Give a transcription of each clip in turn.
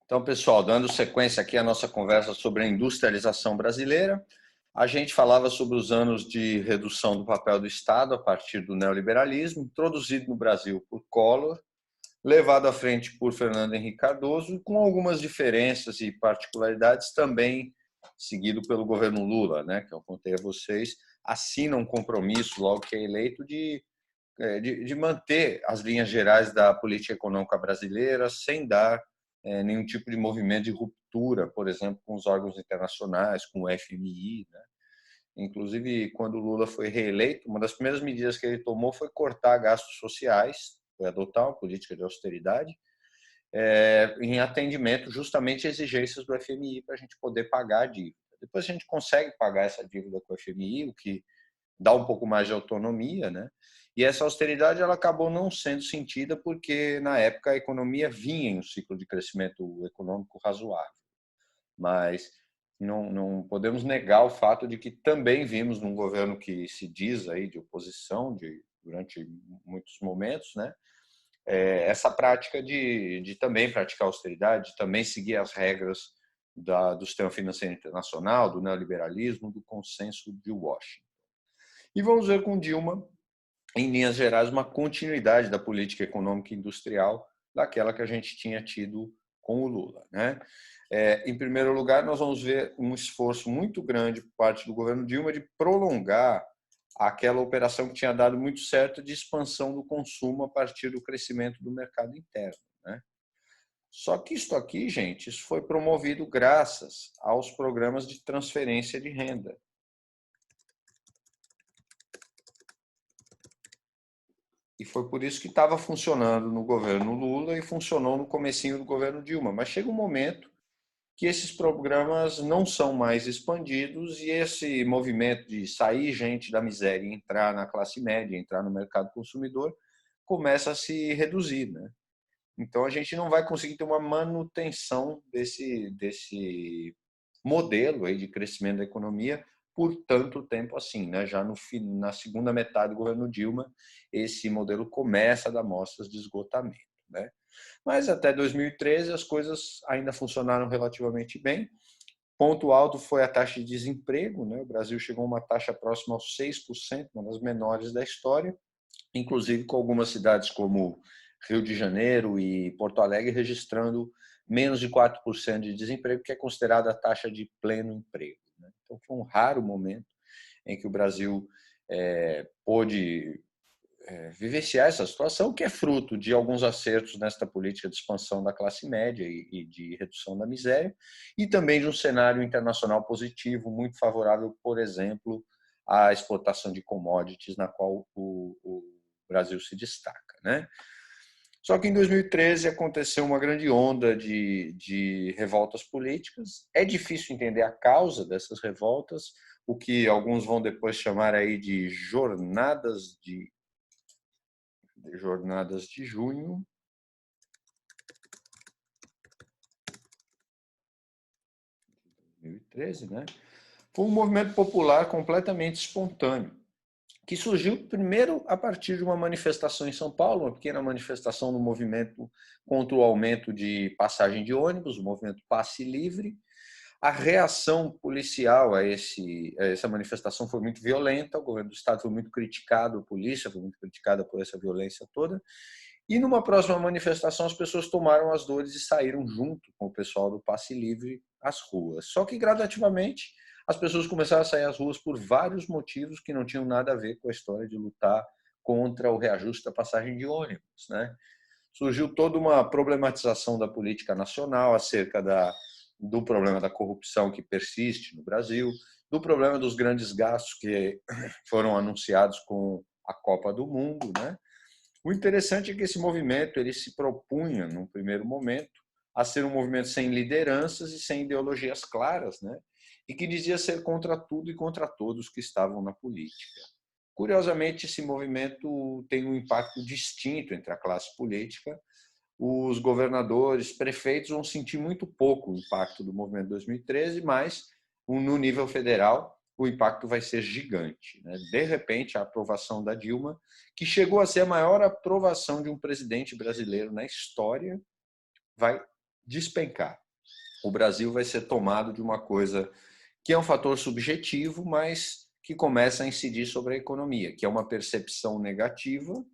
Então, pessoal, dando sequência aqui à nossa conversa sobre a industrialização brasileira, a gente falava sobre os anos de redução do papel do Estado a partir do neoliberalismo, introduzido no Brasil por Collor, levado à frente por Fernando Henrique Cardoso, com algumas diferenças e particularidades também seguido pelo governo Lula, né, que eu contei a vocês, assina um compromisso, logo que é eleito, de manter as linhas gerais da política econômica brasileira sem dar nenhum tipo de movimento de ruptura, por exemplo, com os órgãos internacionais, com o FMI, né? Inclusive, quando o Lula foi reeleito, uma das primeiras medidas que ele tomou foi cortar gastos sociais, foi adotar uma política de austeridade, em atendimento justamente a exigências do FMI para a gente poder pagar a dívida. Depois a gente consegue pagar essa dívida com o FMI, o que dá um pouco mais de autonomia, né? E essa austeridade ela acabou não sendo sentida porque, na época, a economia vinha em um ciclo de crescimento econômico razoável. Mas não podemos negar o fato de que também vimos num governo que se diz aí de oposição durante muitos momentos, né? Essa prática de também praticar austeridade, de também seguir as regras do sistema financeiro internacional, do neoliberalismo, do consenso de Washington. E vamos ver com Dilma, em linhas gerais, uma continuidade da política econômica e industrial daquela que a gente tinha tido com o Lula, né? Em primeiro lugar, nós vamos ver um esforço muito grande por parte do governo Dilma de prolongar aquela operação que tinha dado muito certo de expansão do consumo a partir do crescimento do mercado interno, né? Só que isso aqui, gente, isso foi promovido graças aos programas de transferência de renda. E foi por isso que estava funcionando no governo Lula e funcionou no comecinho do governo Dilma. Mas chega um momento que esses programas não são mais expandidos e esse movimento de sair gente da miséria e entrar na classe média, entrar no mercado consumidor, começa a se reduzir, né? Então a gente não vai conseguir ter uma manutenção desse modelo aí de crescimento da economia por tanto tempo assim, né? Já na segunda metade do governo Dilma, esse modelo começa a dar mostras de esgotamento, né? Mas até 2013 as coisas ainda funcionaram relativamente bem. Ponto alto foi a taxa de desemprego, né? O Brasil chegou a uma taxa próxima aos 6%, uma das menores da história, inclusive com algumas cidades como Rio de Janeiro e Porto Alegre registrando menos de 4% de desemprego, que é considerada a taxa de pleno emprego, né? Então, foi um raro momento em que o Brasil pôde vivenciar essa situação, que é fruto de alguns acertos nesta política de expansão da classe média e de redução da miséria, e também de um cenário internacional positivo, muito favorável, por exemplo, à exportação de commodities, na qual o Brasil se destaca, né? Só que em 2013 aconteceu uma grande onda de revoltas políticas. É difícil entender a causa dessas revoltas, o que alguns vão depois chamar aí de jornadas de junho. 2013, né? Foi um movimento popular completamente espontâneo, que surgiu primeiro a partir de uma manifestação em São Paulo, uma pequena manifestação no movimento contra o aumento de passagem de ônibus, o movimento Passe Livre. A reação policial a essa manifestação foi muito violenta, o governo do Estado foi muito criticado, a polícia foi muito criticada por essa violência toda, e numa próxima manifestação as pessoas tomaram as dores e saíram junto com o pessoal do Passe Livre às ruas. Só que gradativamente as pessoas começaram a sair às ruas por vários motivos que não tinham nada a ver com a história de lutar contra o reajuste da passagem de ônibus, né? Surgiu toda uma problematização da política nacional acerca do problema da corrupção que persiste no Brasil, do problema dos grandes gastos que foram anunciados com a Copa do Mundo, né? O interessante é que esse movimento ele se propunha, num primeiro momento, a ser um movimento sem lideranças e sem ideologias claras, né? E que dizia ser contra tudo e contra todos que estavam na política. Curiosamente, esse movimento tem um impacto distinto entre a classe política. Os governadores, prefeitos vão sentir muito pouco o impacto do movimento de 2013, mas no nível federal o impacto vai ser gigante, né? De repente, a aprovação da Dilma, que chegou a ser a maior aprovação de um presidente brasileiro na história, vai despencar. O Brasil vai ser tomado de uma coisa que é um fator subjetivo, mas que começa a incidir sobre a economia, que é uma percepção negativa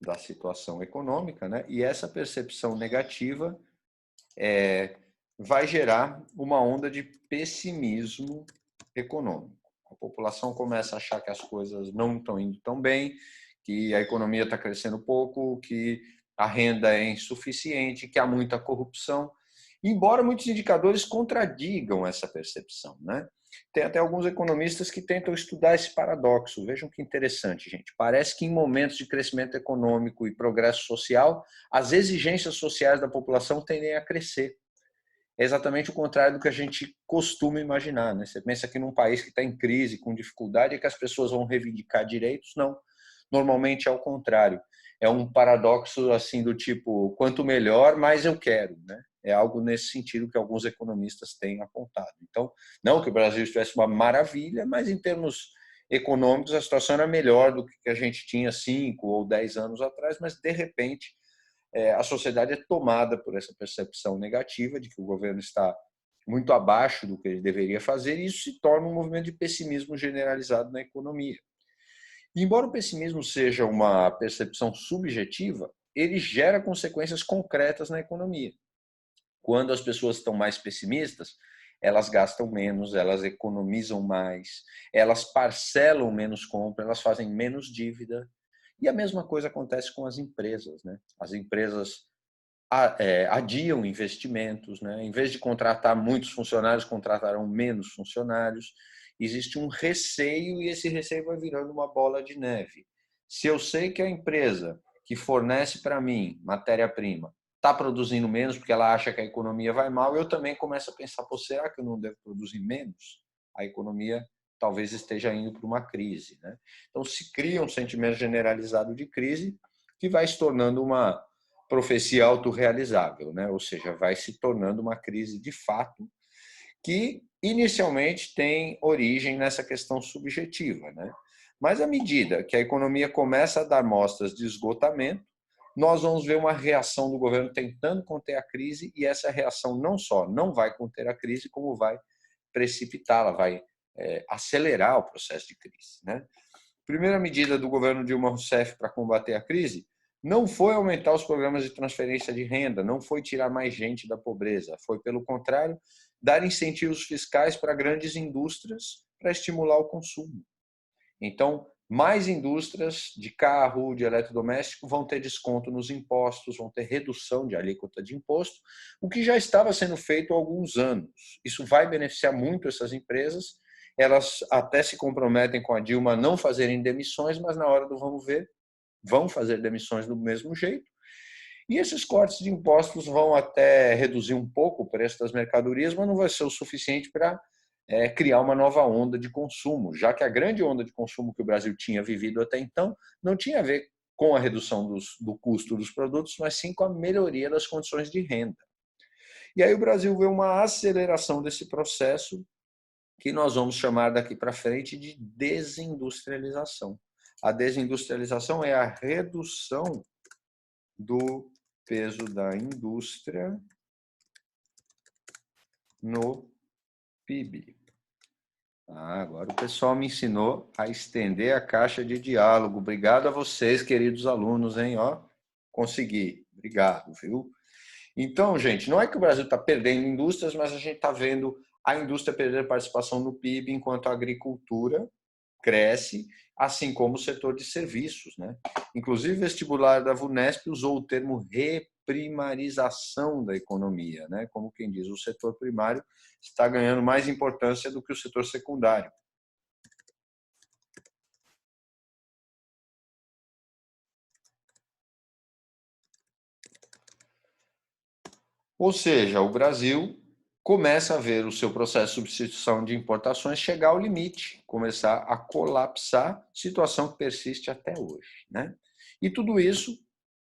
da situação econômica, né? E essa percepção negativa vai gerar uma onda de pessimismo econômico. A população começa a achar que as coisas não estão indo tão bem, que a economia está crescendo pouco, que a renda é insuficiente, que há muita corrupção, embora muitos indicadores contradigam essa percepção, né? Tem até alguns economistas que tentam estudar esse paradoxo. Vejam que interessante, gente. Parece que em momentos de crescimento econômico e progresso social, as exigências sociais da população tendem a crescer. É exatamente o contrário do que a gente costuma imaginar, né? Você pensa que num país que está em crise, com dificuldade, é que as pessoas vão reivindicar direitos? Não. Normalmente é o contrário. É um paradoxo assim do tipo, quanto melhor, mais eu quero, né? É algo nesse sentido que alguns economistas têm apontado. Então, não que o Brasil estivesse uma maravilha, mas em termos econômicos a situação era melhor do que a gente tinha 5 ou 10 anos atrás, mas de repente a sociedade é tomada por essa percepção negativa de que o governo está muito abaixo do que ele deveria fazer, e isso se torna um movimento de pessimismo generalizado na economia. E, embora o pessimismo seja uma percepção subjetiva, ele gera consequências concretas na economia. Quando as pessoas estão mais pessimistas, elas gastam menos, elas economizam mais, elas parcelam menos compra, elas fazem menos dívida. E a mesma coisa acontece com as empresas, né? As empresas adiam investimentos, né? Em vez de contratar muitos funcionários, contratarão menos funcionários. Existe um receio e esse receio vai virando uma bola de neve. Se eu sei que a empresa que fornece para mim matéria-prima está produzindo menos porque ela acha que a economia vai mal, eu também começo a pensar, pô, será que eu não devo produzir menos? A economia talvez esteja indo para uma crise, né? Então se cria um sentimento generalizado de crise que vai se tornando uma profecia autorrealizável, né? Ou seja, vai se tornando uma crise de fato que inicialmente tem origem nessa questão subjetiva, né? Mas à medida que a economia começa a dar mostras de esgotamento, nós vamos ver uma reação do governo tentando conter a crise, e essa reação não só não vai conter a crise, como vai precipitá-la, vai acelerar o processo de crise, né? Primeira medida do governo Dilma Rousseff para combater a crise não foi aumentar os programas de transferência de renda, não foi tirar mais gente da pobreza, foi, pelo contrário, dar incentivos fiscais para grandes indústrias para estimular o consumo. Então, mais indústrias de carro, de eletrodoméstico vão ter desconto nos impostos, vão ter redução de alíquota de imposto, o que já estava sendo feito há alguns anos. Isso vai beneficiar muito essas empresas. Elas até se comprometem com a Dilma a não fazerem demissões, mas na hora do vamos ver, vão fazer demissões do mesmo jeito. E esses cortes de impostos vão até reduzir um pouco o preço das mercadorias, mas não vai ser o suficiente para criar uma nova onda de consumo, já que a grande onda de consumo que o Brasil tinha vivido até então não tinha a ver com a redução do custo dos produtos, mas sim com a melhoria das condições de renda. E aí o Brasil vê uma aceleração desse processo que nós vamos chamar daqui para frente de desindustrialização. A desindustrialização é a redução do peso da indústria no PIB. Agora o pessoal me ensinou a estender a caixa de diálogo. Obrigado a vocês, queridos alunos, hein? Ó, consegui. Obrigado, viu? Então, gente, não é que o Brasil está perdendo indústrias, mas a gente está vendo a indústria perder participação no PIB, enquanto a agricultura cresce, assim como o setor de serviços, né? Inclusive, o vestibular da VUNESP usou o termo reprimarização da economia, né? Como quem diz, o setor primário está ganhando mais importância do que o setor secundário. Ou seja, o Brasil começa a ver o seu processo de substituição de importações chegar ao limite, começar a colapsar, situação que persiste até hoje, né? E tudo isso,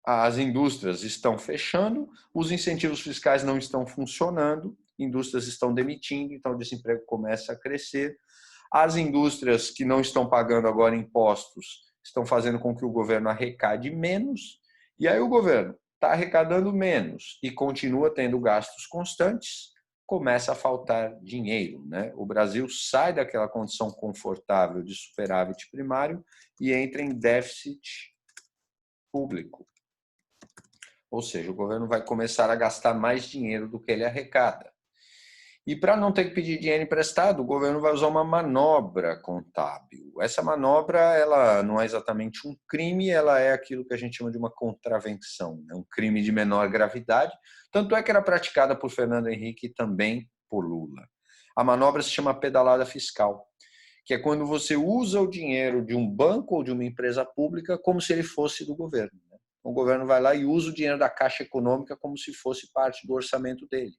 as indústrias estão fechando, os incentivos fiscais não estão funcionando, indústrias estão demitindo, então o desemprego começa a crescer. As indústrias que não estão pagando agora impostos estão fazendo com que o governo arrecade menos, E aí o governo está arrecadando menos e continua tendo gastos constantes, começa a faltar dinheiro, né? O Brasil sai daquela condição confortável de superávit primário e entra em déficit público. Ou seja, o governo vai começar a gastar mais dinheiro do que ele arrecada. E para não ter que pedir dinheiro emprestado, o governo vai usar uma manobra contábil. Essa manobra, ela não é exatamente um crime, ela é aquilo que a gente chama de uma contravenção, né? Um crime de menor gravidade. Tanto é que era praticada por Fernando Henrique e também por Lula. A manobra se chama pedalada fiscal, que é quando você usa o dinheiro de um banco ou de uma empresa pública como se ele fosse do governo. O governo vai lá e usa o dinheiro da Caixa Econômica como se fosse parte do orçamento dele.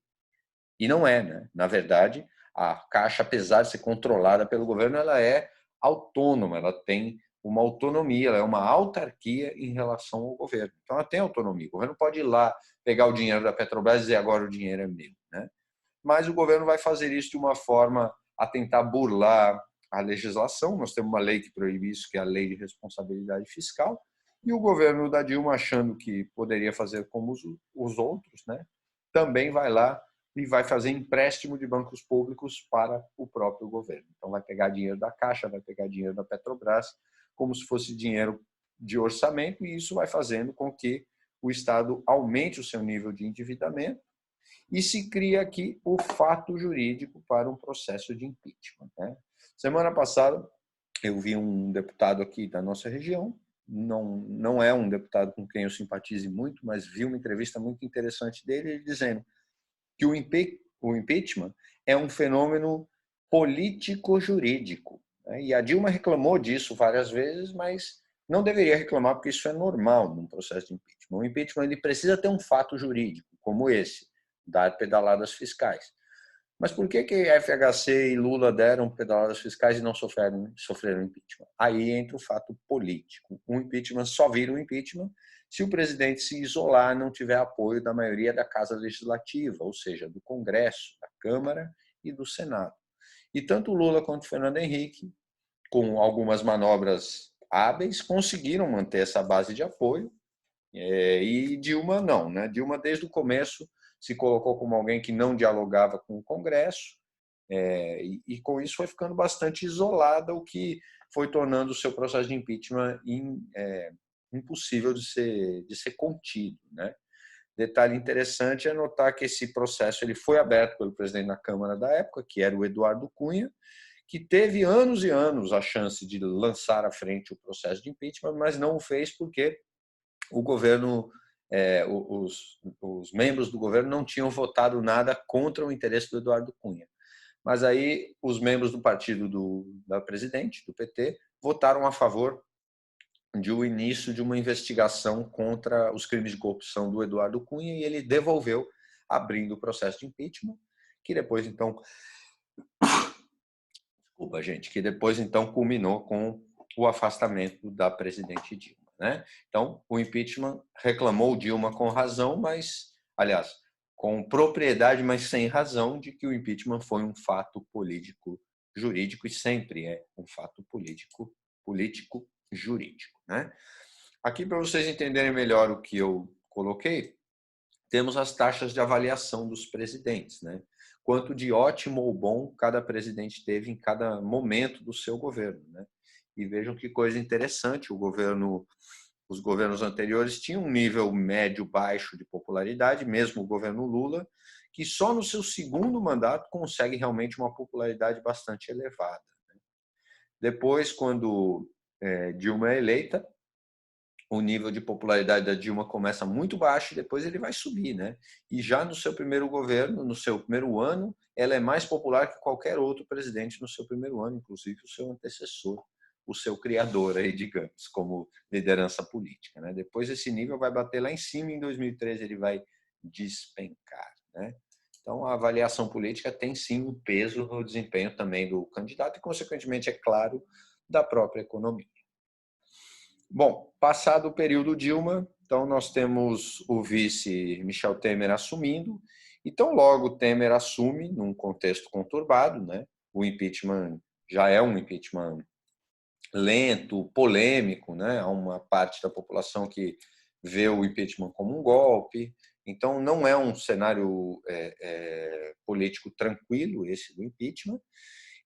E não é, né? Na verdade, a Caixa, apesar de ser controlada pelo governo, ela é autônoma, ela tem uma autonomia, ela é uma autarquia em relação ao governo. Então, ela tem autonomia. O governo pode ir lá, pegar o dinheiro da Petrobras e dizer agora o dinheiro é meu, né? Mas o governo vai fazer isso de uma forma a tentar burlar a legislação. Nós temos uma lei que proíbe isso, que é a Lei de Responsabilidade Fiscal, e o governo da Dilma, achando que poderia fazer como os outros, né, também vai lá e vai fazer empréstimo de bancos públicos para o próprio governo. Então, vai pegar dinheiro da Caixa, vai pegar dinheiro da Petrobras, como se fosse dinheiro de orçamento, e isso vai fazendo com que o Estado aumente o seu nível de endividamento e se cria aqui o fato jurídico para um processo de impeachment, né? Semana passada, eu vi um deputado aqui da nossa região, não é um deputado com quem eu simpatize muito, mas vi uma entrevista muito interessante dele, dizendo que o impeachment é um fenômeno político-jurídico, né? E a Dilma reclamou disso várias vezes, mas não deveria reclamar, porque isso é normal num processo de impeachment. O impeachment ele precisa ter um fato jurídico, como esse, dar pedaladas fiscais. Mas por que FHC e Lula deram pedaladas fiscais e não sofreram impeachment? Aí entra o fato político. O impeachment só vira um impeachment se o presidente se isolar, não tiver apoio da maioria da Casa Legislativa, ou seja, do Congresso, da Câmara e do Senado. E tanto Lula quanto Fernando Henrique, com algumas manobras hábeis, conseguiram manter essa base de apoio. E Dilma não, né? Dilma, desde o começo, se colocou como alguém que não dialogava com o Congresso, e com isso foi ficando bastante isolada, o que foi tornando o seu processo de impeachment impossível de ser contido, né? Detalhe interessante é notar que esse processo ele foi aberto pelo presidente da Câmara da época, que era o Eduardo Cunha, que teve anos e anos a chance de lançar à frente o processo de impeachment, mas não o fez porque o governo, os membros do governo não tinham votado nada contra o interesse do Eduardo Cunha. Mas aí os membros do partido da presidente, do PT, votaram a favor de o início de uma investigação contra os crimes de corrupção do Eduardo Cunha e ele devolveu, abrindo o processo de impeachment, que depois então, desculpa gente, que depois então culminou com o afastamento da presidente Dilma, né? Então, o impeachment reclamou Dilma com razão, mas, aliás, com propriedade, mas sem razão, de que o impeachment foi um fato político jurídico e sempre é um fato político jurídico, né? Aqui, para vocês entenderem melhor o que eu coloquei, temos as taxas de avaliação dos presidentes, né? Quanto de ótimo ou bom cada presidente teve em cada momento do seu governo, né? E vejam que coisa interessante, os governos anteriores tinham um nível médio-baixo de popularidade, mesmo o governo Lula, que só no seu segundo mandato consegue realmente uma popularidade bastante elevada. Depois, quando Dilma é eleita, o nível de popularidade da Dilma começa muito baixo e depois ele vai subir, né? E já no seu primeiro governo, no seu primeiro ano, ela é mais popular que qualquer outro presidente no seu primeiro ano, inclusive o seu antecessor, o seu criador aí, digamos, como liderança política, né? Depois esse nível vai bater lá em cima, em 2013 ele vai despencar, né? Então a avaliação política tem sim um peso no desempenho também do candidato e consequentemente, é claro, da própria economia. Bom, passado o período Dilma, então nós temos o vice Michel Temer assumindo. Então, logo Temer assume num contexto conturbado, né? O impeachment já é um impeachment lento, polêmico, né? Há uma parte da população que vê o impeachment como um golpe. Então, não é um cenário político tranquilo esse do impeachment.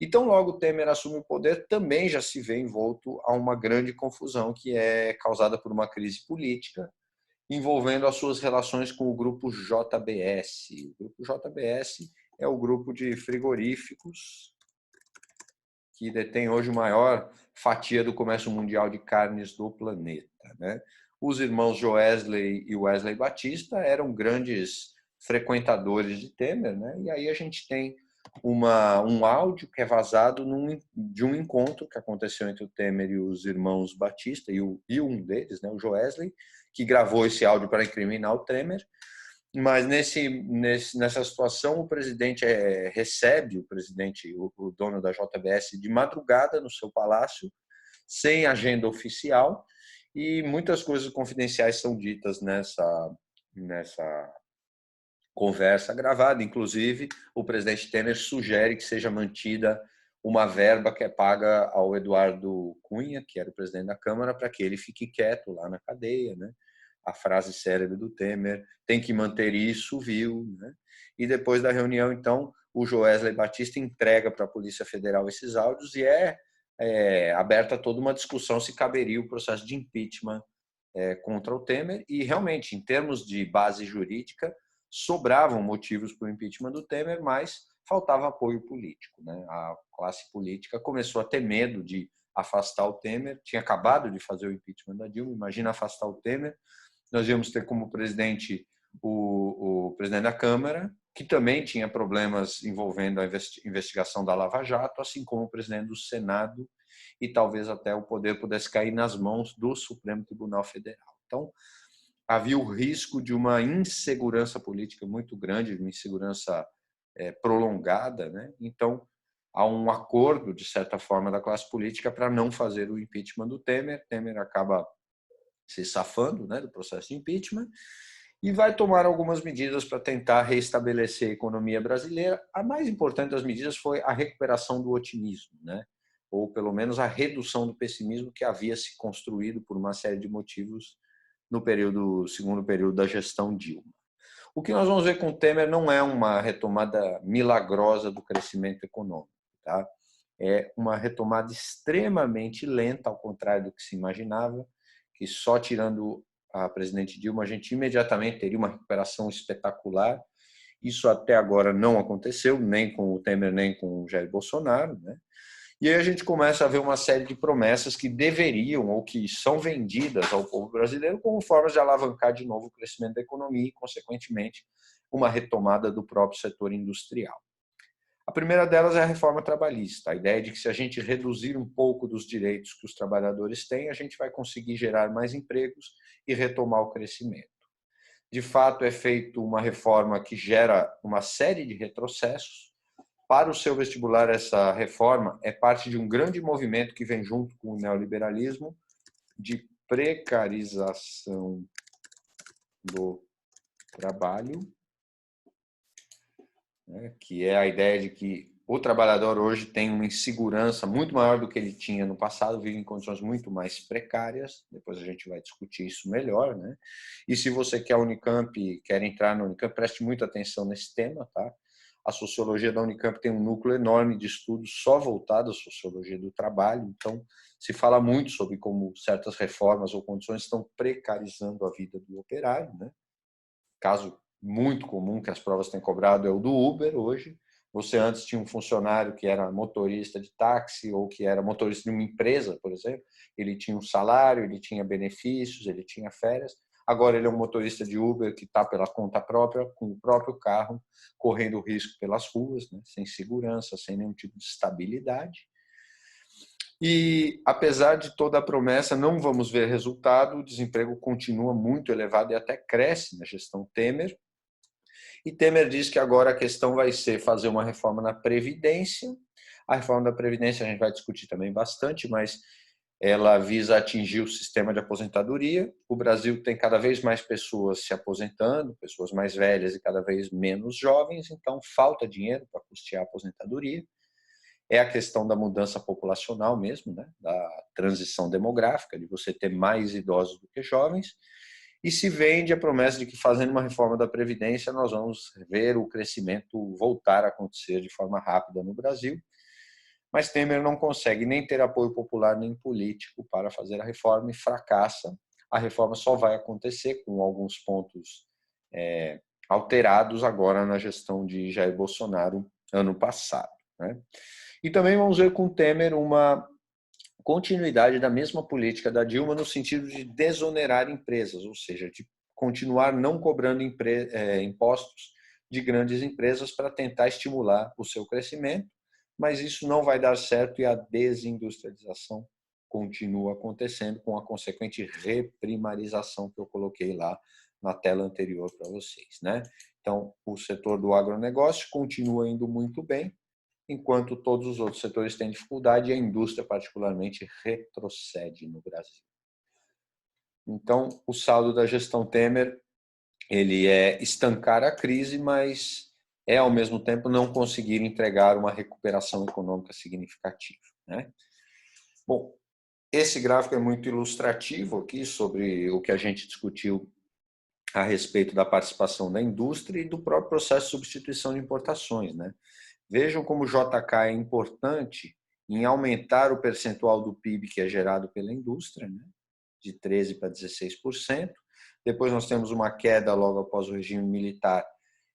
Então, logo o Temer assume o poder, também já se vê envolto a uma grande confusão que é causada por uma crise política envolvendo as suas relações com o grupo JBS. O grupo JBS é o grupo de frigoríficos que detém hoje a maior fatia do comércio mundial de carnes do planeta, né? Os irmãos Joesley e Wesley Batista eram grandes frequentadores de Temer, né? E aí a gente tem um áudio que é vazado de um encontro que aconteceu entre o Temer e os irmãos Batista, e um deles, né, o Joesley, que gravou esse áudio para incriminar o Temer. Mas nessa situação, o presidente recebe o dono da JBS, de madrugada no seu palácio, sem agenda oficial, e muitas coisas confidenciais são ditas nessa conversa gravada. Inclusive, o presidente Temer sugere que seja mantida uma verba que é paga ao Eduardo Cunha, que era o presidente da Câmara, para que ele fique quieto lá na cadeia, né? A frase célebre do Temer, tem que manter isso, viu? Né? E depois da reunião, então, o Joesley Batista entrega para a Polícia Federal esses áudios e é aberta toda uma discussão se caberia o processo de impeachment contra o Temer. E realmente, em termos de base jurídica, sobravam motivos para o impeachment do Temer, mas faltava apoio político, né? A classe política começou a ter medo de afastar o Temer, tinha acabado de fazer o impeachment da Dilma, imagina afastar o Temer. Nós íamos ter como presidente o presidente da Câmara, que também tinha problemas envolvendo a investigação da Lava Jato, assim como o presidente do Senado, e talvez até o poder pudesse cair nas mãos do Supremo Tribunal Federal. Então, havia o risco de uma insegurança política muito grande, de uma insegurança prolongada, né? Então, há um acordo, de certa forma, da classe política para não fazer o impeachment do Temer. Temer acaba se safando, né, do processo de impeachment e vai tomar algumas medidas para tentar reestabelecer a economia brasileira. A mais importante das medidas foi a recuperação do otimismo, né? Ou pelo menos a redução do pessimismo que havia se construído por uma série de motivos no segundo período da gestão Dilma. O que nós vamos ver com o Temer não é uma retomada milagrosa do crescimento econômico, tá? É uma retomada extremamente lenta, ao contrário do que se imaginava, que só tirando a presidente Dilma a gente imediatamente teria uma recuperação espetacular. Isso até agora não aconteceu, nem com o Temer, nem com o Jair Bolsonaro, né? E aí a gente começa a ver uma série de promessas que deveriam ou que são vendidas ao povo brasileiro como formas de alavancar de novo o crescimento da economia e, consequentemente, uma retomada do próprio setor industrial. A primeira delas é a reforma trabalhista, a ideia de que se a gente reduzir um pouco dos direitos que os trabalhadores têm, a gente vai conseguir gerar mais empregos e retomar o crescimento. De fato, é feita uma reforma que gera uma série de retrocessos. Para o seu vestibular, essa reforma é parte de um grande movimento que vem junto com o neoliberalismo de precarização do trabalho, né, que é a ideia de que o trabalhador hoje tem uma insegurança muito maior do que ele tinha no passado, vive em condições muito mais precárias. Depois a gente vai discutir isso melhor, né? E se você quer a Unicamp, quer entrar na Unicamp, preste muita atenção nesse tema, tá? A sociologia da Unicamp tem um núcleo enorme de estudos só voltado à sociologia do trabalho, então se fala muito sobre como certas reformas ou condições estão precarizando a vida do operário, né? Caso muito comum que as provas têm cobrado é o do Uber hoje. Você antes tinha um funcionário que era motorista de táxi ou que era motorista de uma empresa, por exemplo. Ele tinha um salário, ele tinha benefícios, ele tinha férias. Agora ele é um motorista de Uber que está pela conta própria, com o próprio carro, correndo risco pelas ruas, né? Sem segurança, sem nenhum tipo de estabilidade. E, apesar de toda a promessa, não vamos ver resultado, o desemprego continua muito elevado e até cresce na gestão Temer. E Temer diz que agora a questão vai ser fazer uma reforma na Previdência. A reforma da Previdência a gente vai discutir também bastante, mas ela visa atingir o sistema de aposentadoria. O Brasil tem cada vez mais pessoas se aposentando, pessoas mais velhas e cada vez menos jovens, então falta dinheiro para custear a aposentadoria. É a questão da mudança populacional mesmo, né? Da transição demográfica, de você ter mais idosos do que jovens. e se vende a promessa de que fazendo uma reforma da Previdência nós vamos ver o crescimento voltar a acontecer de forma rápida no Brasil. Mas Temer não consegue nem ter apoio popular nem político para fazer a reforma e fracassa. A reforma só vai acontecer com alguns pontos alterados agora na gestão de Jair Bolsonaro ano passado, né? E também vamos ver com Temer uma continuidade da mesma política da Dilma no sentido de desonerar empresas, ou seja, de continuar não cobrando impostos de grandes empresas para tentar estimular o seu crescimento, mas isso não vai dar certo e a desindustrialização continua acontecendo com a consequente reprimarização que eu coloquei lá na tela anterior para vocês, né? Então, o setor do agronegócio continua indo muito bem, enquanto todos os outros setores têm dificuldade e a indústria, particularmente, retrocede no Brasil. Então, o saldo da gestão Temer, ele é estancar a crise, mas é, ao mesmo tempo, não conseguir entregar uma recuperação econômica significativa, né? Bom, esse gráfico é muito ilustrativo aqui sobre o que a gente discutiu a respeito da participação da indústria e do próprio processo de substituição de importações, né? Vejam como o JK é importante em aumentar o percentual do PIB que é gerado pela indústria, né? De 13% para 16%. Depois nós temos uma queda logo após o regime militar,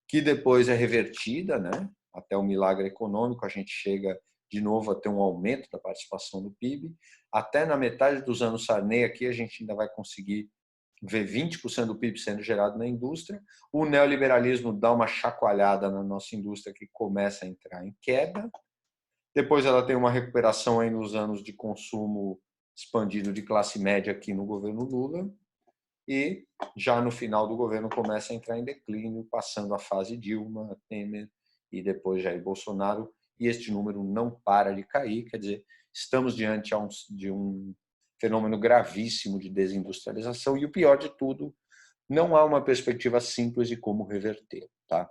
que depois é revertida, né? Até o milagre econômico, a gente chega de novo a ter um aumento da participação do PIB. Até na metade dos anos Sarney, aqui a gente ainda vai conseguir ver 20% do PIB sendo gerado na indústria. O neoliberalismo dá uma chacoalhada na nossa indústria que começa a entrar em queda. Depois ela tem uma recuperação aí nos anos de consumo expandido de classe média aqui no governo Lula. E já no final do governo começa a entrar em declínio, passando a fase Dilma, Temer e depois Jair Bolsonaro. E este número não para de cair, quer dizer, estamos diante de um fenômeno gravíssimo de desindustrialização e o pior de tudo, não há uma perspectiva simples de como reverter, tá?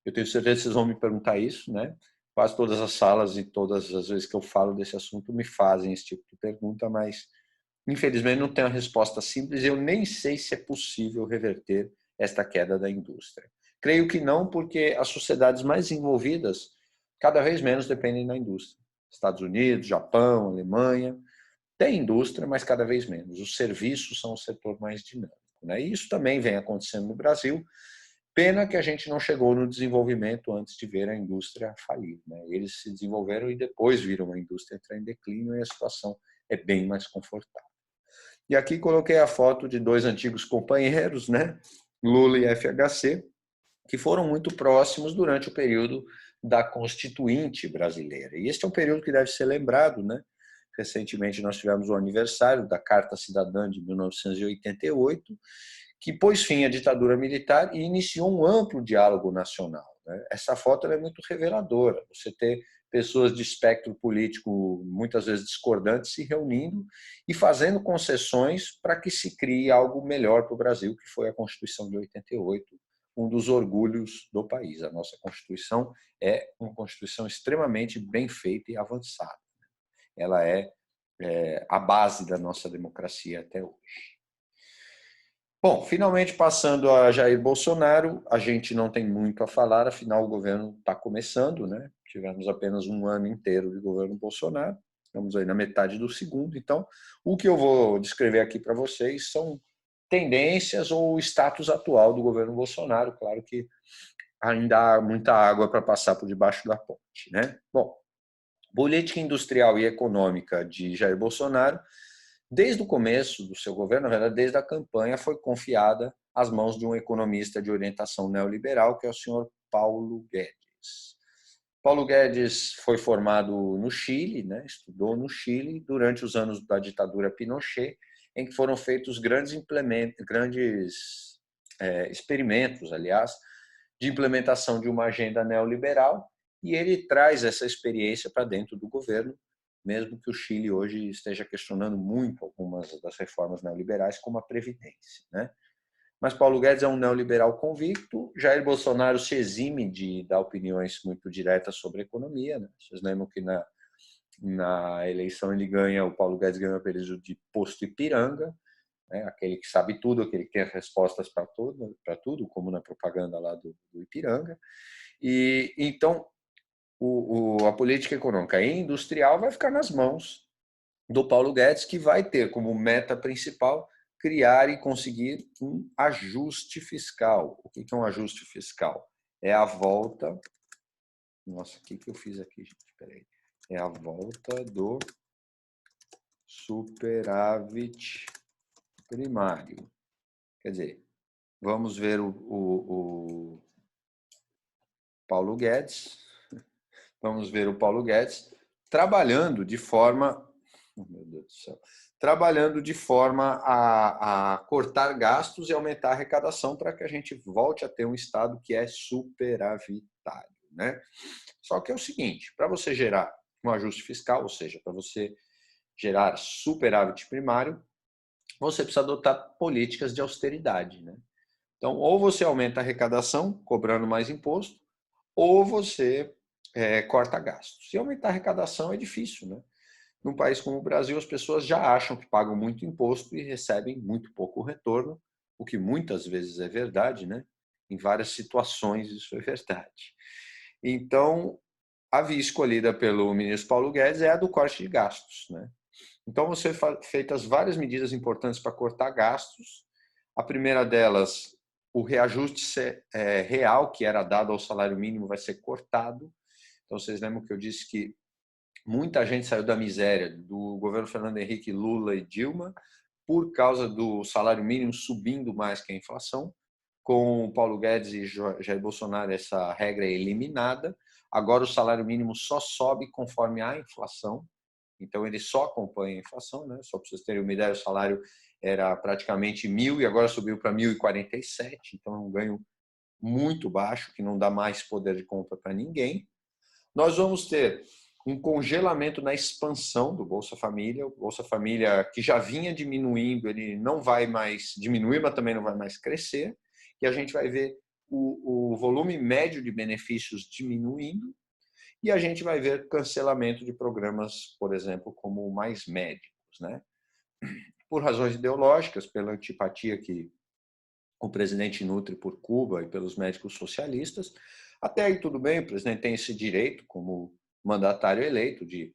Eu tenho certeza que vocês vão me perguntar isso, né? Quase todas as salas e todas as vezes que eu falo desse assunto me fazem esse tipo de pergunta, mas infelizmente não tenho a resposta simples. Eu nem sei se é possível reverter esta queda da indústria. Creio que não, porque as sociedades mais envolvidas cada vez menos dependem da indústria. Estados Unidos, Japão, Alemanha, tem indústria, mas cada vez menos. Os serviços são o setor mais dinâmico, né? E isso também vem acontecendo no Brasil. Pena que a gente não chegou no desenvolvimento antes de ver a indústria falir, né? Eles se desenvolveram e depois viram a indústria entrar em declínio e a situação é bem mais confortável. E aqui coloquei a foto de dois antigos companheiros, né? Lula e FHC, que foram muito próximos durante o período da Constituinte brasileira. E este é um período que deve ser lembrado, né? Recentemente nós tivemos o aniversário da Carta Cidadã de 1988, que pôs fim à ditadura militar e iniciou um amplo diálogo nacional, né? Essa foto é muito reveladora. Você ter pessoas de espectro político muitas vezes discordantes se reunindo e fazendo concessões para que se crie algo melhor para o Brasil, que foi a Constituição de 88, um dos orgulhos do país. A nossa Constituição é uma Constituição extremamente bem feita e avançada. Ela é a base da nossa democracia até hoje. Bom, finalmente passando a Jair Bolsonaro, a gente não tem muito a falar, afinal o governo está começando, né? Tivemos apenas um ano inteiro de governo Bolsonaro, estamos aí na metade do segundo, então o que eu vou descrever aqui para vocês são tendências ou o status atual do governo Bolsonaro. Claro que ainda há muita água para passar por debaixo da ponte, né? Bom, política industrial e econômica de Jair Bolsonaro, desde o começo do seu governo, na verdade, desde a campanha, foi confiada às mãos de um economista de orientação neoliberal, que é o senhor Paulo Guedes. Paulo Guedes foi formado no Chile, né? Estudou no Chile durante os anos da ditadura Pinochet, em que foram feitos grandes experimentos, aliás, de implementação de uma agenda neoliberal, e ele traz essa experiência para dentro do governo, mesmo que o Chile hoje esteja questionando muito algumas das reformas neoliberais, como a Previdência, né? Mas Paulo Guedes é um neoliberal convicto, Jair Bolsonaro se exime de dar opiniões muito diretas sobre a economia, né? Vocês lembram que na eleição ele ganha, o Paulo Guedes ganha o apelido de Posto Ipiranga, né? Aquele que sabe tudo, aquele que tem as respostas para tudo, como na propaganda lá do Ipiranga. E então a política econômica e industrial vai ficar nas mãos do Paulo Guedes, que vai ter como meta principal criar e conseguir um ajuste fiscal. O que é um ajuste fiscal? É a volta... Nossa, o que eu fiz aqui, gente? Peraí. É a volta do superávit primário. Quer dizer, vamos ver o Paulo Guedes. Vamos ver o Paulo Guedes trabalhando de forma... Oh, meu Deus do céu. Trabalhando de forma a cortar gastos e aumentar a arrecadação para que a gente volte a ter um Estado que é superavitário, né? Só que é o seguinte, para você gerar um ajuste fiscal, ou seja, para você gerar superávit primário, você precisa adotar políticas de austeridade, né? Então, ou você aumenta a arrecadação, cobrando mais imposto, ou você corta gastos. E aumentar a arrecadação é difícil, né? Num país como o Brasil, as pessoas já acham que pagam muito imposto e recebem muito pouco retorno, o que muitas vezes é verdade, né? Em várias situações isso é verdade. Então, a via escolhida pelo ministro Paulo Guedes é a do corte de gastos, né? Então, vão ser feitas várias medidas importantes para cortar gastos. A primeira delas, o reajuste real que era dado ao salário mínimo vai ser cortado. Então, vocês lembram que eu disse que muita gente saiu da miséria do governo Fernando Henrique, Lula e Dilma por causa do salário mínimo subindo mais que a inflação. Com Paulo Guedes e Jair Bolsonaro, essa regra é eliminada. Agora o salário mínimo só sobe conforme a inflação. Então ele só acompanha a inflação, né? Só para vocês terem uma ideia, o salário era praticamente 1.000 e agora subiu para 1.047. Então é um ganho muito baixo, que não dá mais poder de compra para ninguém. Nós vamos ter um congelamento na expansão do Bolsa Família. O Bolsa Família, que já vinha diminuindo, ele não vai mais diminuir, mas também não vai mais crescer. E a gente vai ver o volume médio de benefícios diminuindo e a gente vai ver cancelamento de programas, por exemplo, como o Mais Médicos, né? Por razões ideológicas, pela antipatia que o presidente nutre por Cuba e pelos médicos socialistas. Até aí tudo bem, o presidente tem esse direito como mandatário eleito de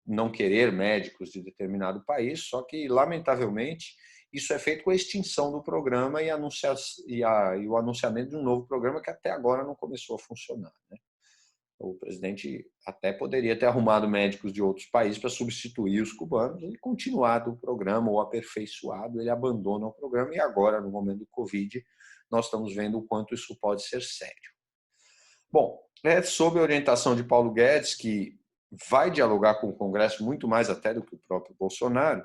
não querer médicos de determinado país, só que, lamentavelmente, isso é feito com a extinção do programa e o anunciamento de um novo programa que até agora não começou a funcionar, né? O presidente até poderia ter arrumado médicos de outros países para substituir os cubanos e continuado o programa ou aperfeiçoado, ele abandona o programa e agora, no momento do Covid, nós estamos vendo o quanto isso pode ser sério. Bom, é sob a orientação de Paulo Guedes, que vai dialogar com o Congresso muito mais até do que o próprio Bolsonaro,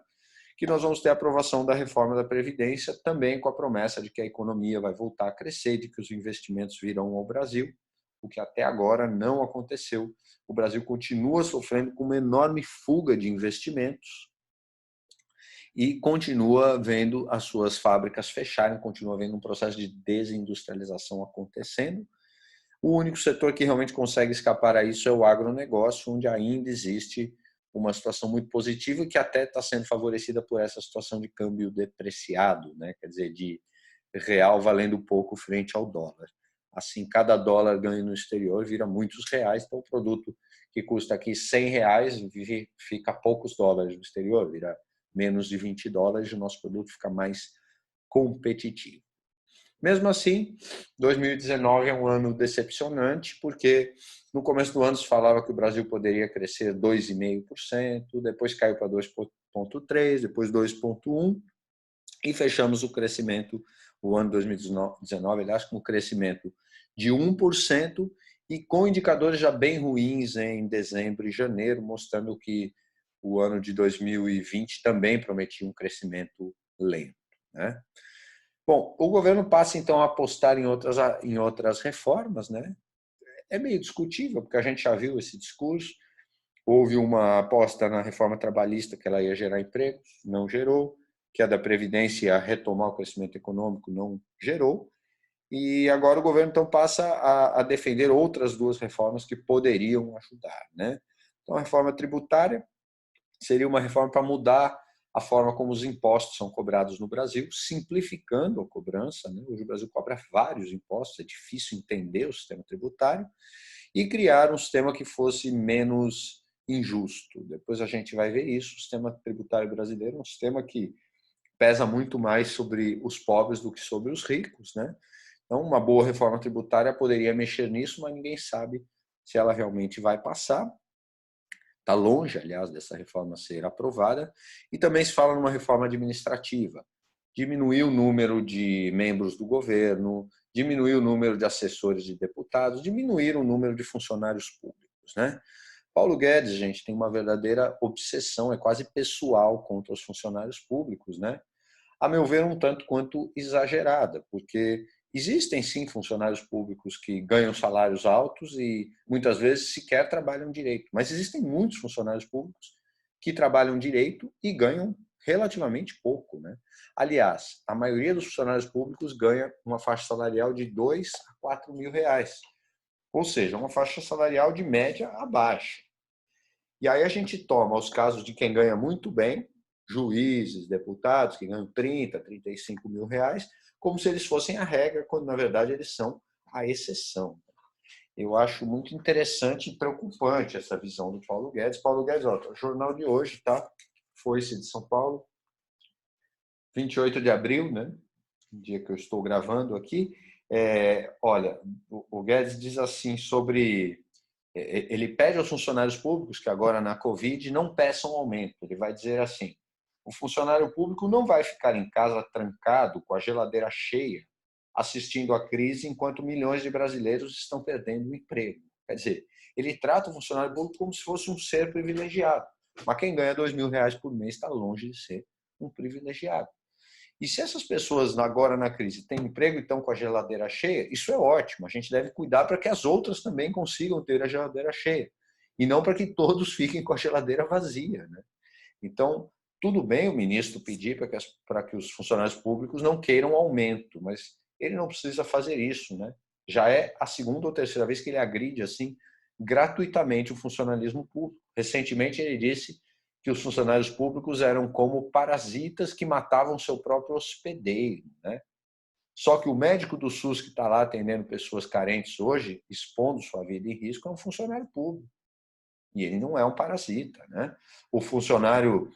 que nós vamos ter a aprovação da reforma da Previdência, também com a promessa de que a economia vai voltar a crescer, de que os investimentos virão ao Brasil, o que até agora não aconteceu. O Brasil continua sofrendo com uma enorme fuga de investimentos e continua vendo as suas fábricas fecharem, continua vendo um processo de desindustrialização acontecendo. O único setor que realmente consegue escapar a isso é o agronegócio, onde ainda existe uma situação muito positiva e que até está sendo favorecida por essa situação de câmbio depreciado, né? Quer dizer, de real valendo pouco frente ao dólar. Assim, cada dólar ganho no exterior vira muitos reais, então o produto que custa aqui R$100 fica poucos dólares no exterior, vira menos de $20 e o nosso produto fica mais competitivo. Mesmo assim, 2019 é um ano decepcionante, porque no começo do ano se falava que o Brasil poderia crescer 2,5%, depois caiu para 2,3%, depois 2,1%, e fechamos o crescimento, o ano 2019, aliás, com um crescimento de 1%, e com indicadores já bem ruins em dezembro e janeiro, mostrando que o ano de 2020 também prometia um crescimento lento, né? Bom, o governo passa então a apostar em outras reformas, né? É meio discutível, porque a gente já viu esse discurso. Houve uma aposta na reforma trabalhista que ela ia gerar empregos, não gerou, que a da Previdência ia retomar o crescimento econômico, não gerou. E agora o governo então passa a defender outras duas reformas que poderiam ajudar, né? Então a reforma tributária seria uma reforma para mudar a forma como os impostos são cobrados no Brasil, simplificando a cobrança, né? Hoje o Brasil cobra vários impostos, é difícil entender o sistema tributário, e criar um sistema que fosse menos injusto. Depois a gente vai ver isso. O sistema tributário brasileiro é um sistema que pesa muito mais sobre os pobres do que sobre os ricos, né? Então, uma boa reforma tributária poderia mexer nisso, mas ninguém sabe se ela realmente vai passar. Está longe, aliás, dessa reforma ser aprovada. E também se fala numa reforma administrativa. Diminuir o número de membros do governo, diminuir o número de assessores de deputados, diminuir o número de funcionários públicos, né? Paulo Guedes, gente, tem uma verdadeira obsessão, é quase pessoal contra os funcionários públicos, né? A meu ver, um tanto quanto exagerada, porque existem sim funcionários públicos que ganham salários altos e muitas vezes sequer trabalham direito, mas existem muitos funcionários públicos que trabalham direito e ganham relativamente pouco, né? Aliás, a maioria dos funcionários públicos ganha uma faixa salarial de 2 a 4 mil reais, ou seja, uma faixa salarial de média abaixo. E aí a gente toma os casos de quem ganha muito bem, juízes, deputados que ganham 30, 35 mil reais, como se eles fossem a regra, quando na verdade eles são a exceção. Eu acho muito interessante e preocupante essa visão do Paulo Guedes. Paulo Guedes, ó, o jornal de hoje, tá? Foi-se de São Paulo, 28 de abril, né? Dia que eu estou gravando aqui. Olha, o Guedes diz assim sobre ele pede aos funcionários públicos que agora na Covid não peçam aumento. Ele vai dizer assim: o funcionário público não vai ficar em casa trancado com a geladeira cheia, assistindo à crise enquanto milhões de brasileiros estão perdendo o emprego. Quer dizer, ele trata o funcionário público como se fosse um ser privilegiado. Mas quem ganha 2 mil reais por mês está longe de ser um privilegiado. E se essas pessoas agora na crise têm emprego e estão com a geladeira cheia, isso é ótimo. A gente deve cuidar para que as outras também consigam ter a geladeira cheia. E não para que todos fiquem com a geladeira vazia, né? Então, tudo bem o ministro pedir para que os funcionários públicos não queiram aumento, mas ele não precisa fazer isso, né? Já é a segunda ou terceira vez que ele agride assim gratuitamente o funcionalismo público. Recentemente ele disse que os funcionários públicos eram como parasitas que matavam seu próprio hospedeiro, né? Só que o médico do SUS que está lá atendendo pessoas carentes hoje, expondo sua vida em risco, é um funcionário público. E ele não é um parasita, né? O funcionário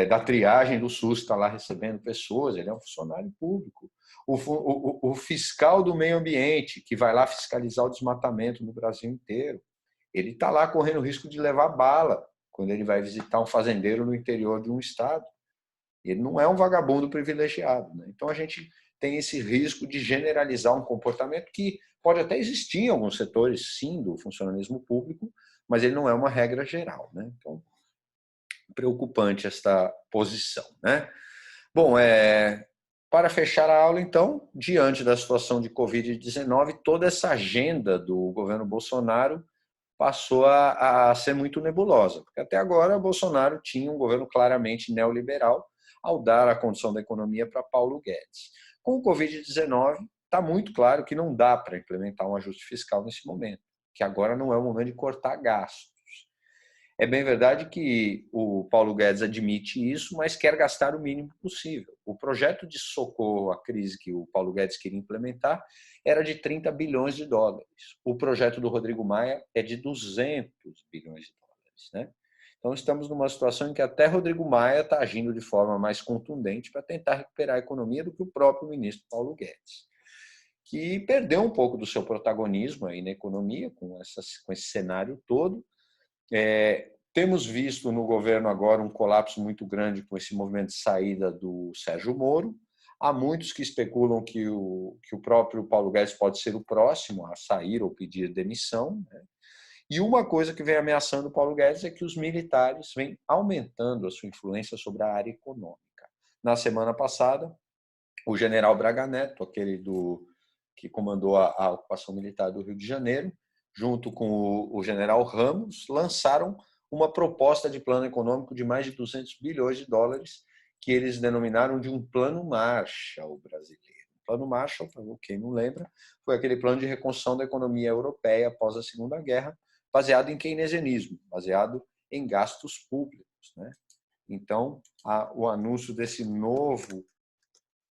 da triagem do SUS está lá recebendo pessoas, ele é um funcionário público. O fiscal do meio ambiente, que vai lá fiscalizar o desmatamento no Brasil inteiro, ele está lá correndo o risco de levar bala quando ele vai visitar um fazendeiro no interior de um estado. Ele não é um vagabundo privilegiado, né? Então a gente tem esse risco de generalizar um comportamento que pode até existir em alguns setores, sim, do funcionalismo público, mas ele não é uma regra geral, né? Então, preocupante esta posição, né? Bom, para fechar a aula, então, diante da situação de Covid-19, toda essa agenda do governo Bolsonaro passou a ser muito nebulosa, porque até agora Bolsonaro tinha um governo claramente neoliberal ao dar a condição da economia para Paulo Guedes. Com o Covid-19, está muito claro que não dá para implementar um ajuste fiscal nesse momento, que agora não é o momento de cortar gastos. É bem verdade que o Paulo Guedes admite isso, mas quer gastar o mínimo possível. O projeto de socorro à crise que o Paulo Guedes queria implementar era de 30 bilhões de dólares. O projeto do Rodrigo Maia é de 200 bilhões de dólares, né? Então, estamos numa situação em que até Rodrigo Maia está agindo de forma mais contundente para tentar recuperar a economia do que o próprio ministro Paulo Guedes, que perdeu um pouco do seu protagonismo aí na economia com esse cenário todo. Temos visto no governo agora um colapso muito grande com esse movimento de saída do Sérgio Moro. Há muitos que especulam que o próprio Paulo Guedes pode ser o próximo a sair ou pedir demissão, né? E uma coisa que vem ameaçando o Paulo Guedes é que os militares vêm aumentando a sua influência sobre a área econômica. Na semana passada, o general Braga Neto, aquele que comandou a ocupação militar do Rio de Janeiro, junto com o general Ramos, lançaram uma proposta de plano econômico de mais de 200 bilhões de dólares, que eles denominaram de um plano Marshall brasileiro. O plano Marshall, para quem não lembra, foi aquele plano de reconstrução da economia europeia após a Segunda Guerra, baseado em keynesianismo, baseado em gastos públicos, né? Então, o anúncio desse novo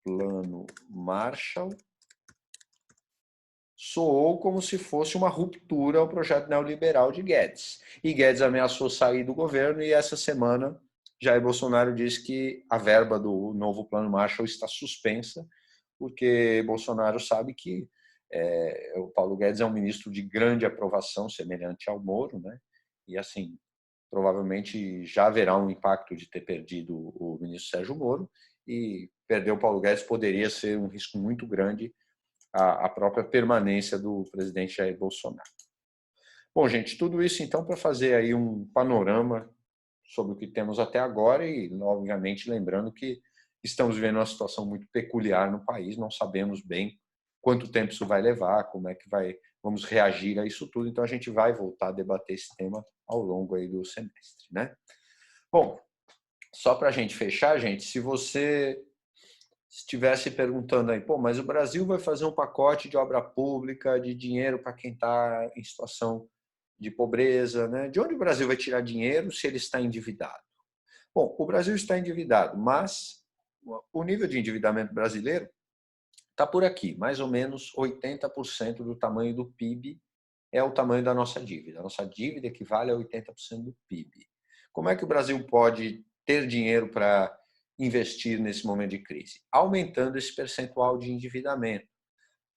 plano Marshall soou como se fosse uma ruptura ao projeto neoliberal de Guedes. E Guedes ameaçou sair do governo e essa semana Jair Bolsonaro disse que a verba do novo plano Marshall está suspensa, porque Bolsonaro sabe que o Paulo Guedes é um ministro de grande aprovação, semelhante ao Moro, né? E assim, provavelmente já haverá um impacto de ter perdido o ministro Sérgio Moro, e perder o Paulo Guedes poderia ser um risco muito grande à própria permanência do presidente Jair Bolsonaro. Bom, gente, tudo isso então para fazer aí um panorama sobre o que temos até agora e, obviamente, lembrando que estamos vivendo uma situação muito peculiar no país, não sabemos bem quanto tempo isso vai levar, como é que vamos reagir a isso tudo, então a gente vai voltar a debater esse tema ao longo aí do semestre, né? Bom, só para a gente fechar, gente, se você estivesse perguntando aí, pô, mas o Brasil vai fazer um pacote de obra pública, de dinheiro para quem está em situação de pobreza, né? De onde o Brasil vai tirar dinheiro se ele está endividado? Bom, o Brasil está endividado, mas o nível de endividamento brasileiro está por aqui, mais ou menos 80% do tamanho do PIB é o tamanho da nossa dívida. A nossa dívida equivale a 80% do PIB. Como é que o Brasil pode ter dinheiro para investir nesse momento de crise? Aumentando esse percentual de endividamento.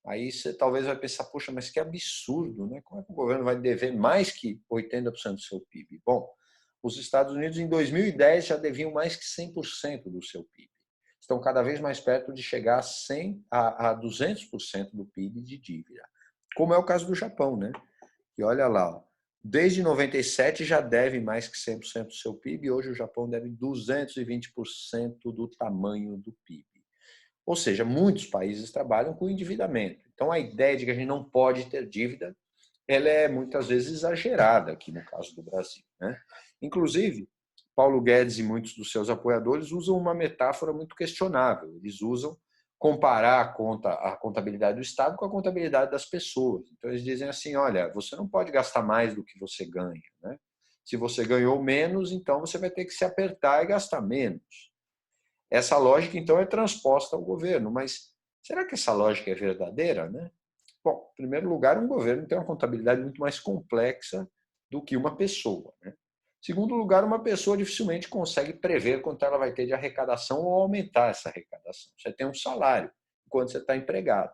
Aí você talvez vai pensar, poxa, mas que absurdo, né? Como é que o governo vai dever mais que 80% do seu PIB? Bom, os Estados Unidos em 2010 já deviam mais que 100% do seu PIB. Estão cada vez mais perto de chegar a 200% do PIB de dívida. Como é o caso do Japão, né? E olha lá, desde 97 já deve mais que 100% do seu PIB, e hoje o Japão deve 220% do tamanho do PIB. Ou seja, muitos países trabalham com endividamento. Então, a ideia de que a gente não pode ter dívida, ela é muitas vezes exagerada aqui no caso do Brasil, né? Inclusive, Paulo Guedes e muitos dos seus apoiadores usam uma metáfora muito questionável. Eles usam comparar a contabilidade do Estado com a contabilidade das pessoas. Então, eles dizem assim, olha, você não pode gastar mais do que você ganha, né? Se você ganhou menos, então você vai ter que se apertar e gastar menos. Essa lógica, então, é transposta ao governo, mas será que essa lógica é verdadeira, né? Bom, em primeiro lugar, um governo tem uma contabilidade muito mais complexa do que uma pessoa, né? Em segundo lugar, uma pessoa dificilmente consegue prever quanto ela vai ter de arrecadação ou aumentar essa arrecadação. Você tem um salário enquanto você está empregado.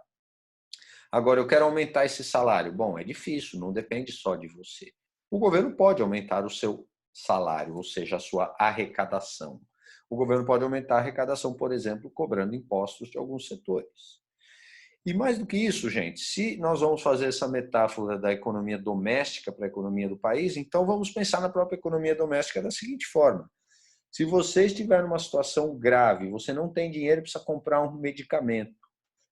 Agora, eu quero aumentar esse salário. Bom, é difícil, não depende só de você. O governo pode aumentar o seu salário, ou seja, a sua arrecadação. O governo pode aumentar a arrecadação, por exemplo, cobrando impostos de alguns setores. E mais do que isso, gente, se nós vamos fazer essa metáfora da economia doméstica para a economia do país, então vamos pensar na própria economia doméstica da seguinte forma. Se você estiver numa situação grave, você não tem dinheiro e precisa comprar um medicamento,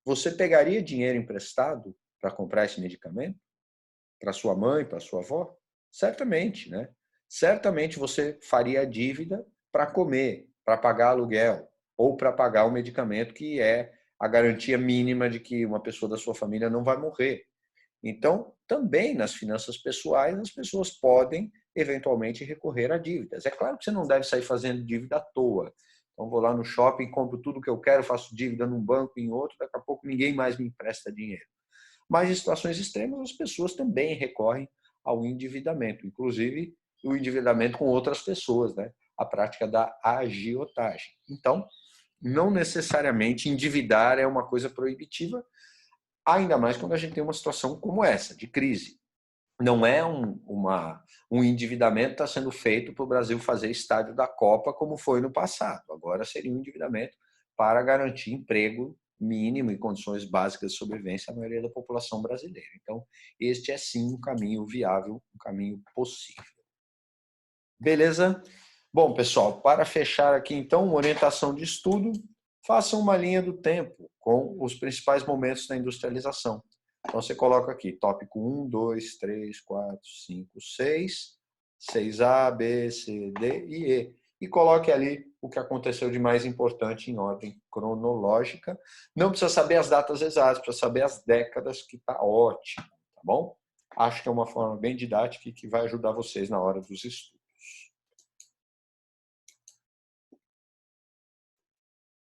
você pegaria dinheiro emprestado para comprar esse medicamento? Para sua mãe, para sua avó? Certamente, né? Certamente você faria a dívida para comer, para pagar aluguel ou para pagar o medicamento que é a garantia mínima de que uma pessoa da sua família não vai morrer. Então, também nas finanças pessoais, as pessoas podem eventualmente recorrer a dívidas. É claro que você não deve sair fazendo dívida à toa. Então, vou lá no shopping, compro tudo que eu quero, faço dívida num banco, em outro, daqui a pouco ninguém mais me empresta dinheiro. Mas em situações extremas, as pessoas também recorrem ao endividamento, inclusive o endividamento com outras pessoas, né? A prática da agiotagem. Então, não necessariamente endividar é uma coisa proibitiva, ainda mais quando a gente tem uma situação como essa, de crise. Não é um endividamento que está sendo feito para o Brasil fazer estádio da Copa, como foi no passado. Agora seria um endividamento para garantir emprego mínimo e condições básicas de sobrevivência à maioria da população brasileira. Então, este é sim um caminho viável, um caminho possível. Beleza? Bom, pessoal, para fechar aqui, então, uma orientação de estudo, façam uma linha do tempo com os principais momentos da industrialização. Então, você coloca aqui, tópico 1, 2, 3, 4, 5, 6, 6A, B, C, D e E. E coloque ali o que aconteceu de mais importante em ordem cronológica. Não precisa saber as datas exatas, precisa saber as décadas, que está ótimo, tá bom? Acho que é uma forma bem didática e que vai ajudar vocês na hora dos estudos.